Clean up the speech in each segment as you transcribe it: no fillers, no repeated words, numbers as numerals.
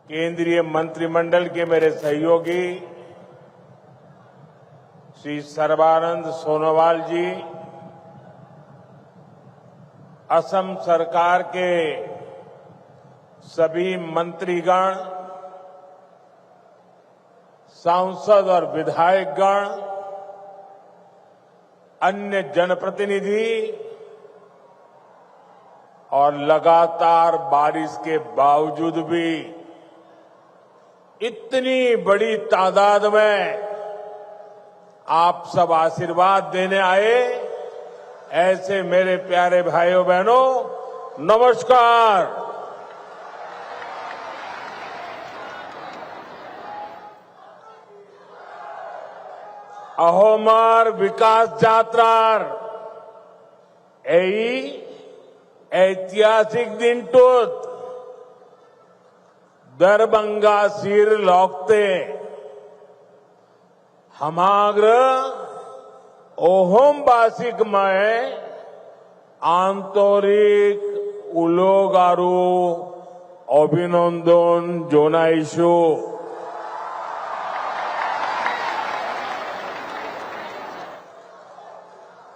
केंद्रीय मंत्रिमंडल के मेरे सहयोगी श्री सर्बानंद सोनोवाल जी, असम सरकार के सभी मंत्रीगण, सांसद और विधायकगण, अन्य जनप्रतिनिधि और लगातार बारिश के बावजूद भी इतनी बड़ी तादाद में आप सब आशीर्वाद देने आए, ऐसे मेरे प्यारे भाइयों बहनों, नमस्कार। अहोमार विकास यात्रार এই ऐतिहासिक दिन टूत दरभंगा सिर लौकते हमाग्र ओहोमबासिक में आंतरिक उलोगारू अभिनंदन जोनाइशो।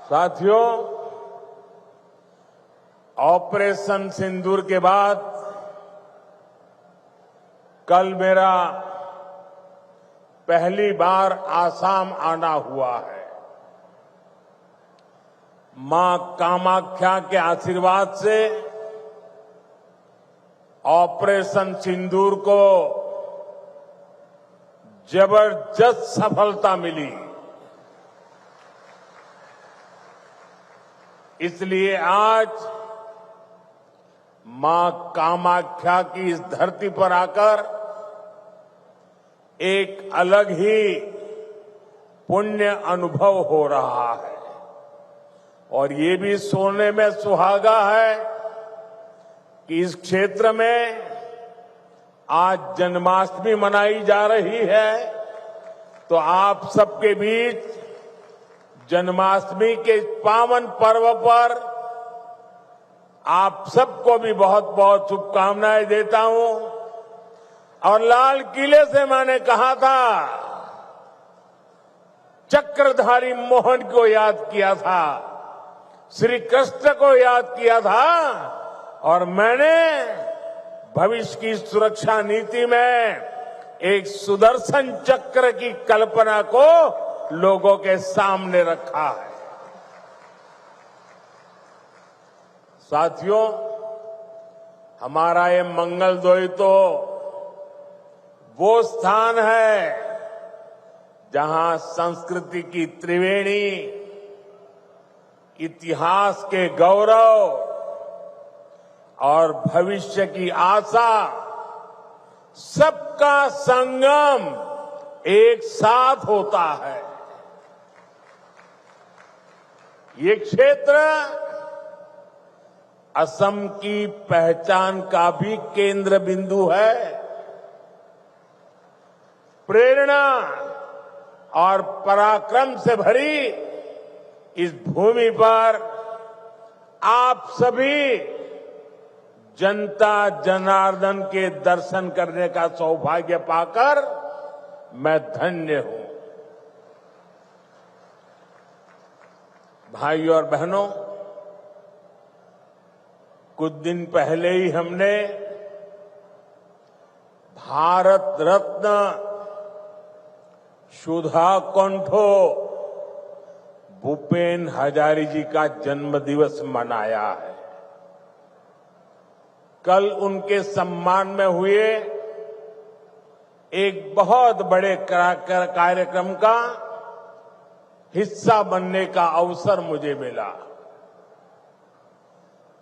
साथियों, ऑपरेशन सिंदूर के बाद कल मेरा पहली बार आसाम आना हुआ है। मां कामाख्या के आशीर्वाद से ऑपरेशन सिंदूर को जबरदस्त सफलता मिली। इसलिए आज मां कामाख्या की इस धरती पर आकर एक अलग ही पुण्य अनुभव हो रहा है और ये भी सोने में सुहागा है कि इस क्षेत्र में आज जन्माष्टमी मनाई जा रही है। तो आप सबके बीच जन्माष्टमी के पावन पर्व पर आप सबको भी बहुत बहुत शुभकामनाएं देता हूं। और लाल किले से मैंने कहा था, चक्रधारी मोहन को याद किया था, श्री कृष्ण को याद किया था और मैंने भविष्य की सुरक्षा नीति में एक सुदर्शन चक्र की कल्पना को लोगों के सामने रखा है। साथियों, हमारा ये मंगलदोई तो वो स्थान है जहां संस्कृति की त्रिवेणी, इतिहास के गौरव और भविष्य की आशा, सबका संगम एक साथ होता है। ये क्षेत्र असम की पहचान का भी केंद्र बिंदु है। प्रेरणा और पराक्रम से भरी इस भूमि पर आप सभी जनता जनार्दन के दर्शन करने का सौभाग्य पाकर मैं धन्य हूं। भाइयों और बहनों, कुछ दिन पहले ही हमने भारत रत्न सुधा कंठो भूपेन हजारी जी का जन्म दिवस मनाया है। कल उनके सम्मान में हुए एक बहुत बड़े कार्यक्रम का हिस्सा बनने का अवसर मुझे मिला।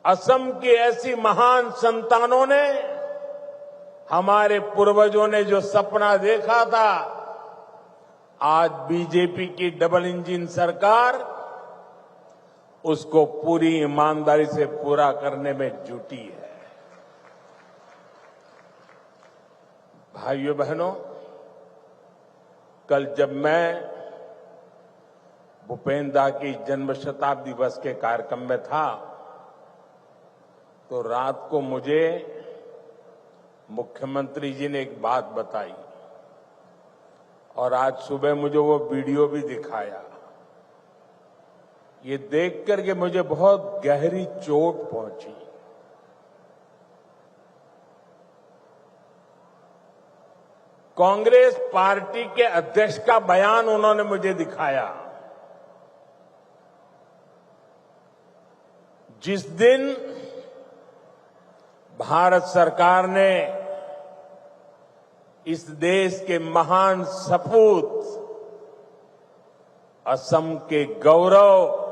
असम की ऐसी महान संतानों ने, हमारे पूर्वजों ने जो सपना देखा था, आज बीजेपी की डबल इंजन सरकार उसको पूरी ईमानदारी से पूरा करने में जुटी है। भाइयों बहनों, कल जब मैं भूपेन दा की जन्म शताब्दी दिवस के कार्यक्रम में था तो रात को मुझे मुख्यमंत्री जी ने एक बात बताई और आज सुबह मुझे वो वीडियो भी दिखाया। ये देख करके मुझे बहुत गहरी चोट पहुंची। कांग्रेस पार्टी के अध्यक्ष का बयान उन्होंने मुझे दिखाया। जिस दिन भारत सरकार ने इस देश के महान सपूत असम के गौरव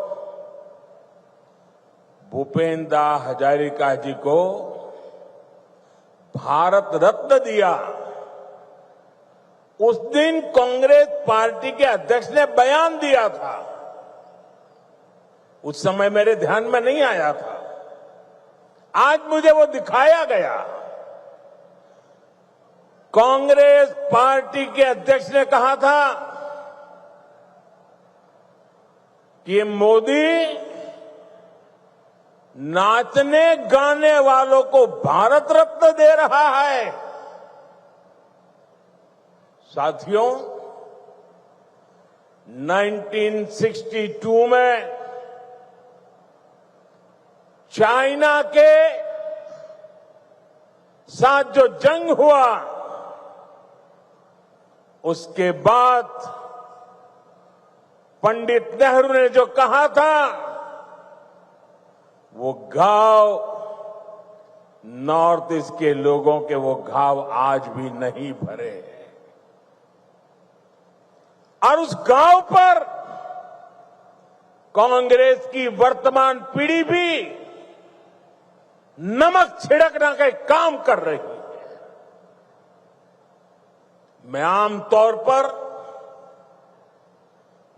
भूपेंद्र हजारिका जी को भारत रत्न दिया, उस दिन कांग्रेस पार्टी के अध्यक्ष ने बयान दिया था। उस समय मेरे ध्यान में नहीं आया था, आज मुझे वो दिखाया गया। कांग्रेस पार्टी के अध्यक्ष ने कहा था कि ये मोदी नाचने गाने वालों को भारत रत्न दे रहा है। साथियों, 1962 में चाइना के साथ जो जंग हुआ, उसके बाद पंडित नेहरू ने जो कहा था, वो घाव नॉर्थ ईस्ट के लोगों के वो घाव आज भी नहीं भरे हैं। और उस घाव पर कांग्रेस की वर्तमान पीढ़ी भी नमक छिड़कने का काम कर रही है। मैं आमतौर पर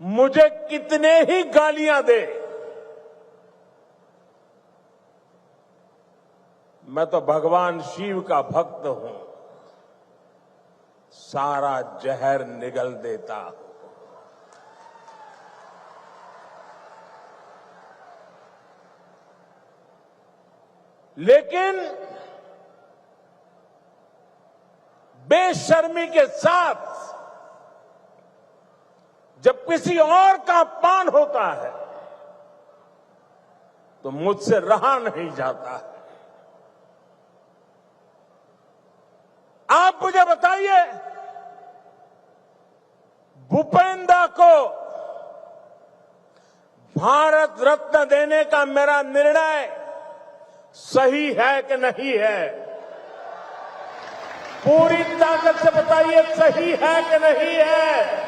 मुझे कितने ही गालियां दे, मैं तो भगवान शिव का भक्त हूं, सारा जहर निगल देता हूं। लेकिन बेशर्मी के साथ जब किसी और का अपमान होता है तो मुझसे रहा नहीं जाता है। आप मुझे बताइए, भूपेंद्र को भारत रत्न देने का मेरा निर्णय सही है कि नहीं है? पूरी ताकत से बताइए, सही है कि नहीं है?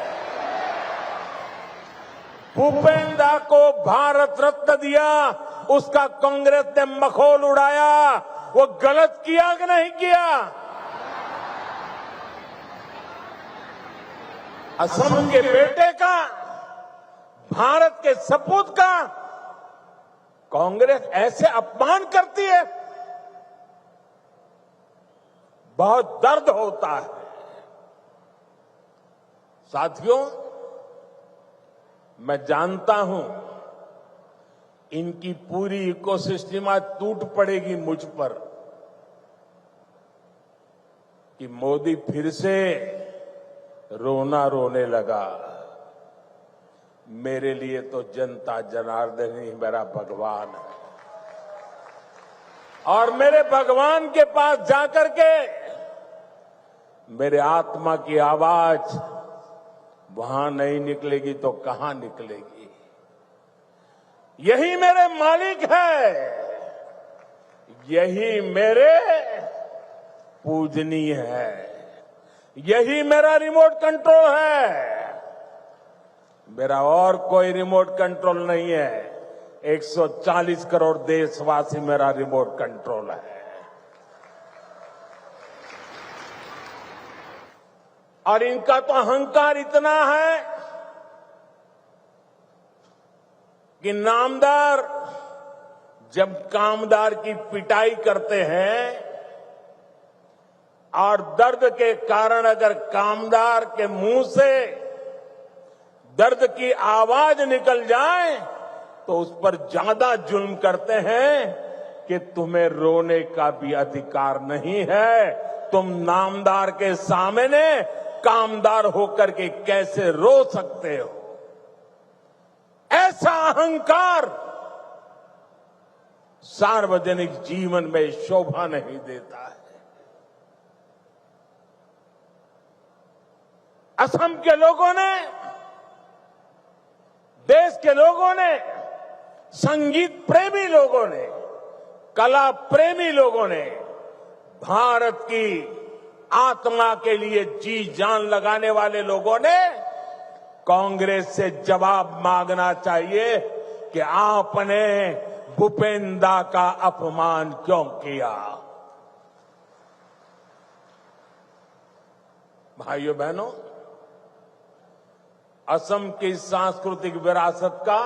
भूपेंद्र को भारत रत्न दिया, उसका कांग्रेस ने मखौल उड़ाया, वो गलत किया कि नहीं किया? असम के बेटे का, भारत के सपूत का कांग्रेस ऐसे अपमान करती है, बहुत दर्द होता है। साथियों, मैं जानता हूं इनकी पूरी इकोसिस्टम आज टूट पड़ेगी मुझ पर कि मोदी फिर से रोना रोने लगा। मेरे लिए तो जनता जनार्दन ही मेरा भगवान है, और मेरे भगवान के पास जाकर के मेरे आत्मा की आवाज वहां नहीं निकलेगी तो कहां निकलेगी? यही मेरे मालिक है, यही मेरे पूजनीय है, यही मेरा रिमोट कंट्रोल है। मेरा और कोई रिमोट कंट्रोल नहीं है। 140 करोड़ देशवासी मेरा रिमोट कंट्रोल है। और इनका तो अहंकार इतना है कि नामदार जब कामदार की पिटाई करते हैं और दर्द के कारण अगर कामदार के मुंह से दर्द की आवाज निकल जाए तो उस पर ज्यादा जुल्म करते हैं कि तुम्हें रोने का भी अधिकार नहीं है, तुम नामदार के सामने कामदार होकर के कैसे रो सकते हो? ऐसा अहंकार सार्वजनिक जीवन में शोभा नहीं देता है। असम के लोगों ने, देश के लोगों ने, संगीत प्रेमी लोगों ने, कला प्रेमी लोगों ने भारत की आत्मा के लिए जी जान लगाने वाले लोगों ने कांग्रेस से जवाब मांगना चाहिए कि आपने भूपेंद्र का अपमान क्यों किया। भाइयों बहनों, असम की सांस्कृतिक विरासत का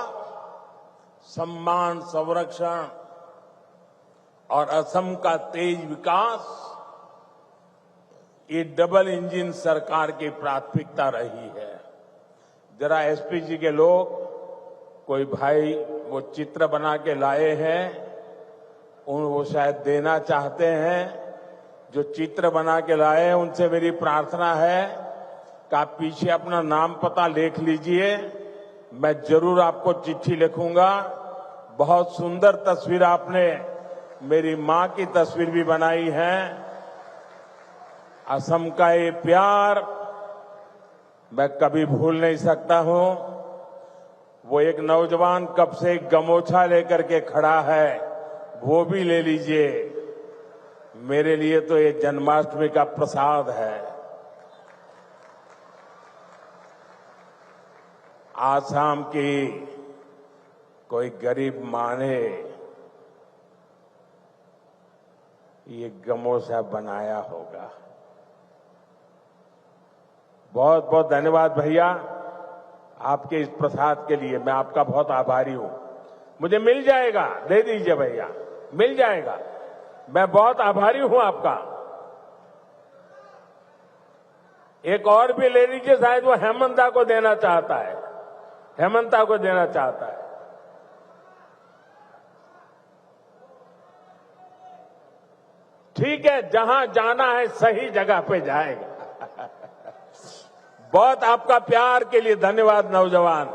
सम्मान, संरक्षण और असम का तेज विकास, ये डबल इंजन सरकार की प्राथमिकता रही है। जरा एसपीजी के लोग, कोई भाई वो चित्र बना के लाए हैं, वो शायद देना चाहते हैं। जो चित्र बना के लाए हैं उनसे मेरी प्रार्थना है कि आप पीछे अपना नाम पता लिख लीजिए। मैं जरूर आपको चिट्ठी लिखूंगा। बहुत सुंदर तस्वीर आपने मेरी मां की तस्वीर भी बनाई है। असम का ये प्यार मैं कभी भूल नहीं सकता हूं। वो एक नौजवान कब से गमोछा लेकर के खड़ा है, वो भी ले लीजिए। मेरे लिए तो ये जन्माष्टमी का प्रसाद है। आसाम की कोई गरीब मां ने ये गमोछा बनाया होगा। बहुत बहुत धन्यवाद भैया, आपके इस प्रसाद के लिए मैं आपका बहुत आभारी हूं। मुझे मिल जाएगा, दे दीजिए भैया, मिल जाएगा। मैं बहुत आभारी हूं आपका। एक और भी ले लीजिए, शायद वो हेमंता को देना चाहता है, हेमंता को देना चाहता है। ठीक है, जहां जाना है सही जगह पे जाएगा। बहुत आपका प्यार के लिए धन्यवाद नौजवान।